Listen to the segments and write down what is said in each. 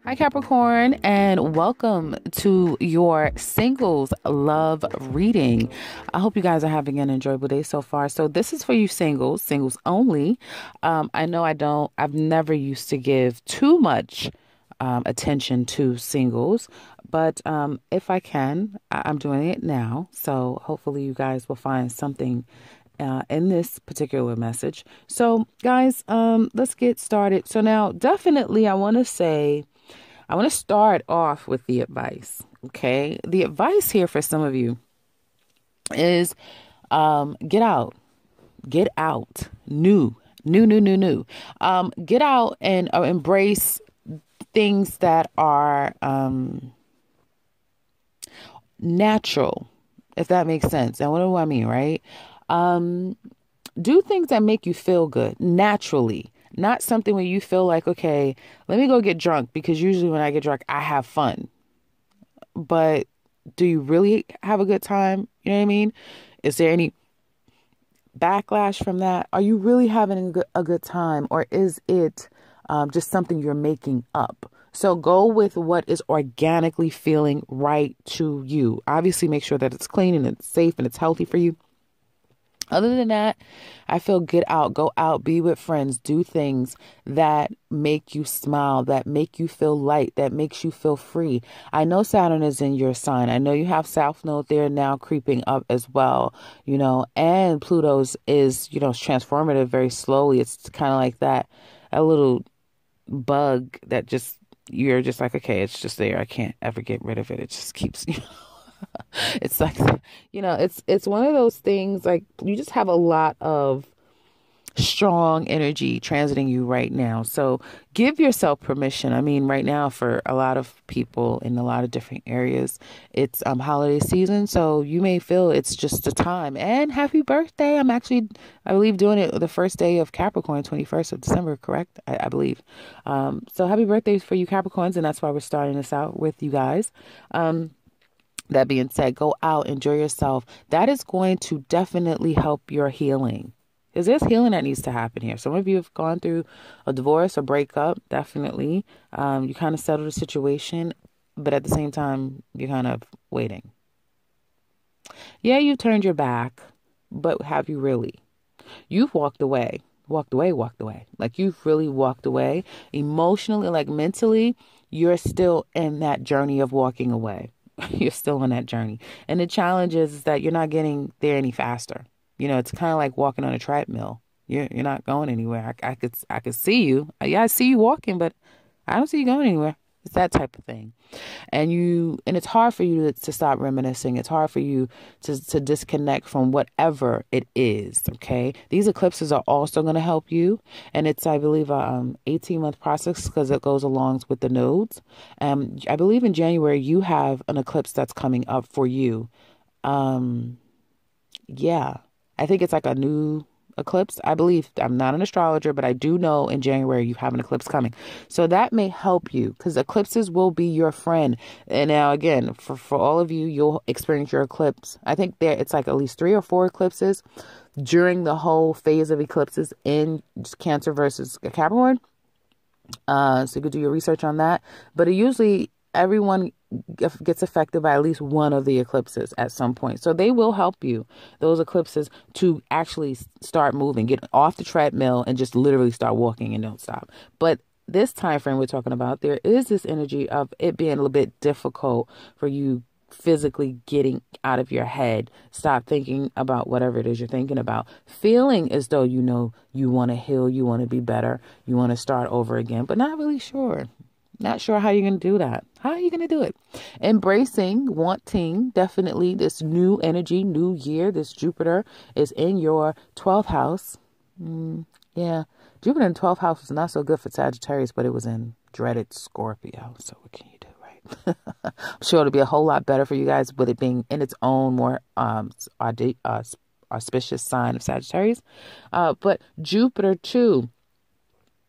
Hi, Capricorn, and welcome to your singles love reading. I hope you guys are having an enjoyable day so far. So this is for you singles only. I know I've never used to give too much attention to singles, but if I can, I'm doing it now. So hopefully you guys will find something in this particular message. So guys, let's get started. So now definitely I want to start off with the advice. Okay. The advice here for some of you is get out. New. Get out and embrace things that are natural, if that makes sense. And what do I mean, right? Do things that make you feel good naturally. Not something where you feel like, okay, let me go get drunk, because usually when I get drunk, I have fun. But do you really have a good time? You know what I mean? Is there any backlash from that? Are you really having a good time? Or is it just something you're making up? So go with what is organically feeling right to you. Obviously, make sure that it's clean and it's safe and it's healthy for you. Other than that, I feel get out, go out, be with friends, do things that make you smile, that make you feel light, that makes you feel free. I know Saturn is in your sign. I know you have South Node there now creeping up as well, and Pluto's is, transformative very slowly. It's kind of like that, a little bug that you're just like, okay, it's just there. I can't ever get rid of it. It just keeps, it's like, it's one of those things, like you just have a lot of strong energy transiting you right now. So give yourself permission. I mean, right now for a lot of people in a lot of different areas, it's holiday season. So you may feel it's just a time. And happy birthday. I'm actually, I believe, doing it the first day of Capricorn, 21st of December, correct? I believe. So happy birthday for you Capricorns. And that's why we're starting this out with you guys. That being said, go out, enjoy yourself. That is going to definitely help your healing. Because there's healing that needs to happen here. Some of you have gone through a divorce or breakup, definitely. You kind of settled the situation, but at the same time, you're kind of waiting. Yeah, you turned your back, but have you really? You've walked away. Like you've really walked away. Emotionally, like mentally, you're still in that journey of walking away. You're still on that journey. And the challenge is that you're not getting there any faster. It's kind of like walking on a treadmill. You're not going anywhere. I could see you. Yeah, I see you walking, but I don't see you going anywhere. It's that type of thing. And it's hard for you to stop reminiscing. It's hard for you to disconnect from whatever it is. Okay. These eclipses are also going to help you. And it's, I believe, 18-month process because it goes along with the nodes. I believe in January, you have an eclipse that's coming up for you. Yeah, I think it's like a new eclipse. I believe, I'm not an astrologer, but I do know in January you have an eclipse coming. So that may help you because eclipses will be your friend. And now again, for all of you, you'll experience your eclipse. I think it's like at least 3 or 4 eclipses during the whole phase of eclipses in Cancer versus Capricorn. So you could do your research on that. But usually everyone gets affected by at least one of the eclipses at some point. So they will help you, those eclipses, to actually start moving, get off the treadmill and just literally start walking and don't stop. But this time frame we're talking about, there is this energy of it being a little bit difficult for you physically getting out of your head. Stop thinking about whatever it is you're thinking about. Feeling as though you want to heal, you want to be better, you want to start over again, but not really sure. Not sure how you're going to do that. How are you going to do it? Embracing, wanting, definitely this new energy, new year. This Jupiter is in your 12th house. Yeah, Jupiter in 12th house was not so good for Sagittarius, but it was in dreaded Scorpio. So what can you do, right? I'm sure it'll be a whole lot better for you guys with it being in its own more auspicious sign of Sagittarius. But Jupiter too.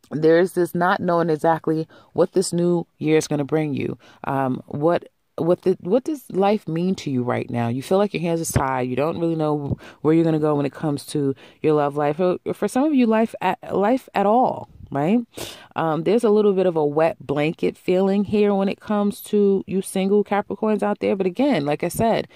There's this not knowing exactly what this new year is going to bring you. What what does life mean to you right now? You feel like your hands are tied. You don't really know where you're going to go when it comes to your love life. Or for some of you, life at all, right? There's a little bit of a wet blanket feeling here when it comes to you single Capricorns out there. But again, like I said,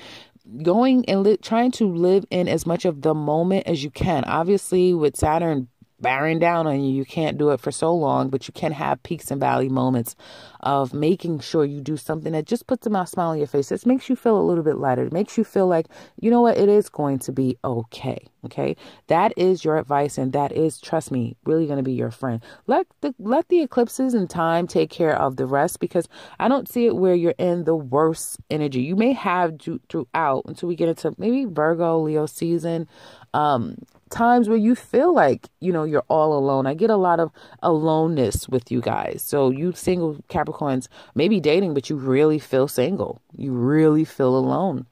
going and trying to live in as much of the moment as you can. Obviously, with Saturn bearing down on you, you can't do it for so long, but you can have peaks and valley moments of making sure you do something that just puts a smile on your face. It makes you feel a little bit lighter. It makes you feel like, you know what, it is going to be okay. Okay. That is your advice. And that is, trust me, really going to be your friend. Let the eclipses and time take care of the rest, because I don't see it where you're in the worst energy. You may have throughout until we get into maybe Virgo, Leo season, times where you feel like, you know, you're all alone. I get a lot of aloneness with you guys. So you single Capricorns may be dating, but you really feel single. You really feel alone.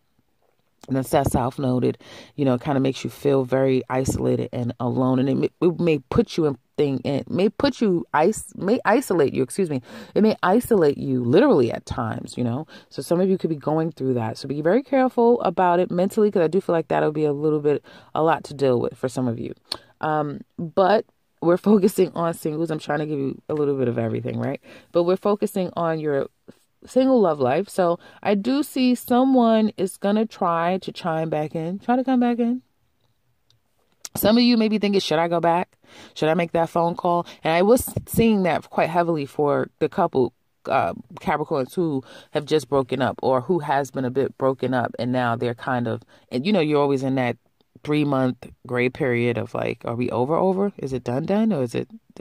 And that's that self-noted, you know, it kind of makes you feel very isolated and alone. And it may put you may isolate you, excuse me. It may isolate you literally at times, you know. So some of you could be going through that. So be very careful about it mentally, because I do feel like that'll be a lot to deal with for some of you. But we're focusing on singles. I'm trying to give you a little bit of everything, right? But we're focusing on your single love life. So I do see someone is going to try to come back in. Some of you may be thinking, should I go back? Should I make that phone call? And I was seeing that quite heavily for the couple Capricorns who have just broken up, or who has been a bit broken up, and now they're kind of, and you know, you're always in that 3-month gray period of like, are we over? Is it done? Or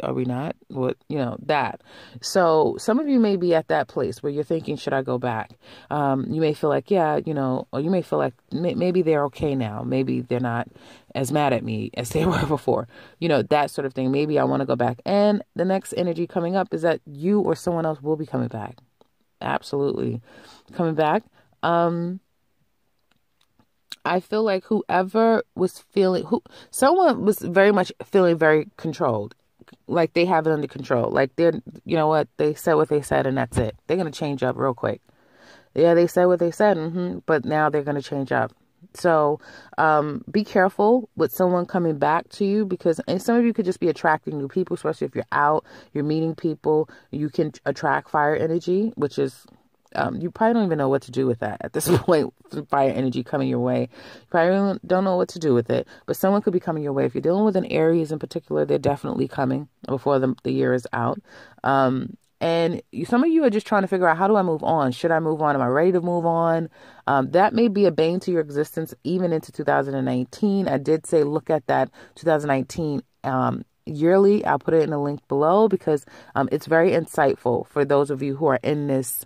are we not? What, you know, that. So some of you may be at that place where you're thinking, should I go back? You may feel like, yeah, you know, or you may feel like maybe they're okay now. Maybe they're not as mad at me as they were before, you know, that sort of thing. Maybe I want to go back. And the next energy coming up is that you or someone else will be coming back. Absolutely coming back. I feel like someone was very much feeling very controlled, like they have it under control. Like they're, you know what, they said what they said and that's it. They're going to change up real quick. Yeah, they said what they said, but now they're going to change up. So be careful with someone coming back to you, because and some of you could just be attracting new people, especially if you're out, you're meeting people. You can attract fire energy, which is you probably don't even know what to do with that at this point. Fire energy coming your way, you probably don't know what to do with it, but someone could be coming your way. If you're dealing with an Aries in particular, they're definitely coming before the year is out. And some of you are just trying to figure out, how do I move on? Should I move on? Am I ready to move on? That may be a bane to your existence even into 2019. I did say look at that 2019 yearly. I'll put it in the link below, because it's very insightful for those of you who are in this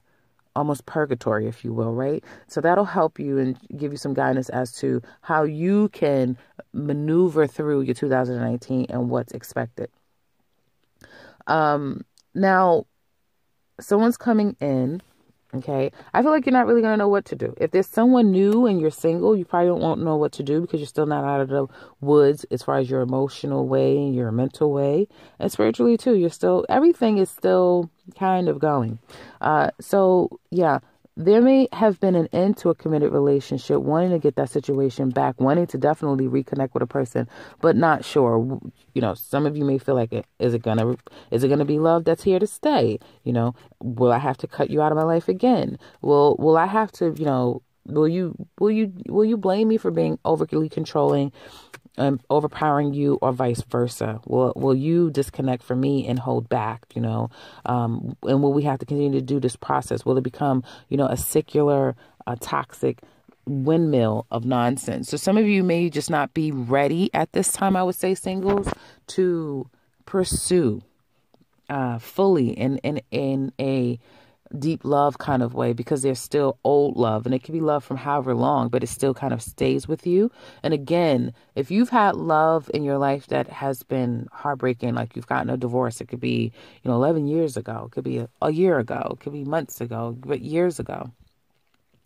almost purgatory, if you will, right? So that'll help you and give you some guidance as to how you can maneuver through your 2019 and what's expected. Now, someone's coming in, okay? I feel like you're not really going to know what to do. If there's someone new and you're single, you probably won't know what to do, because you're still not out of the woods as far as your emotional way and your mental way. And spiritually too, everything is still kind of going. So yeah, there may have been an end to a committed relationship, wanting to get that situation back, wanting to definitely reconnect with a person, but not sure. You know, some of you may feel like, is it gonna be love that's here to stay? You know, will I have to cut you out of my life again? Will I have to, you know, will you blame me for being overly controlling and overpowering you, or vice versa? Will you disconnect from me and hold back, you know? And will we have to continue to do this process? Will it become, you know, a secular, toxic windmill of nonsense? So some of you may just not be ready at this time, I would say, singles, to pursue fully in a deep love kind of way, because there's still old love, and it can be love from however long, but it still kind of stays with you. And again, if you've had love in your life that has been heartbreaking, like you've gotten a divorce, it could be, you know, 11 years ago, it could be a year ago, it could be months ago, but years ago.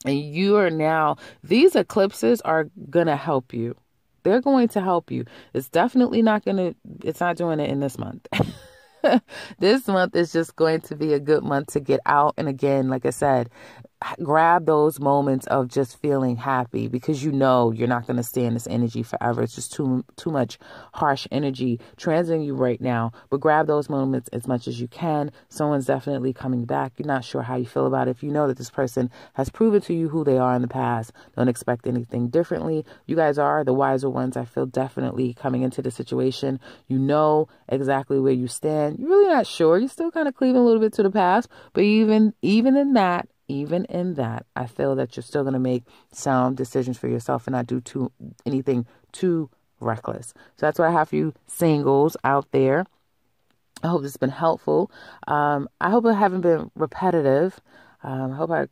And you are now, these eclipses are going to help you. They're going to help you. It's definitely it's not doing it in this month. This month is just going to be a good month to get out. And again, like I said, grab those moments of just feeling happy, because you know you're not going to stay in this energy forever. It's just too much harsh energy transiting you right now. But grab those moments as much as you can. Someone's definitely coming back. You're not sure how you feel about it. If you know that this person has proven to you who they are in the past, don't expect anything differently. You guys are the wiser ones, I feel, definitely coming into the situation. You know exactly where you stand. You're really not sure. You're still kind of cleaving a little bit to the past. But even in that, I feel that you're still going to make sound decisions for yourself and not do anything too reckless. So that's what I have for you singles out there. I hope this has been helpful. I hope I haven't been repetitive. I hope I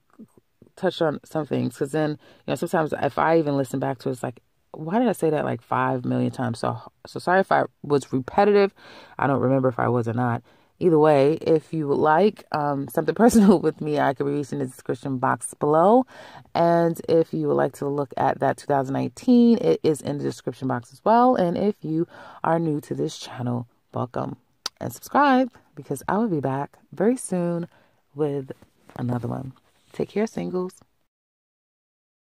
touched on some things, because then, sometimes if I even listen back to it, it's like, why did I say that like 5 million times? So sorry if I was repetitive. I don't remember if I was or not. Either way, if you would like something personal with me, I could be reached in the description box below. And if you would like to look at that 2019, it is in the description box as well. And if you are new to this channel, welcome and subscribe, because I will be back very soon with another one. Take care, singles.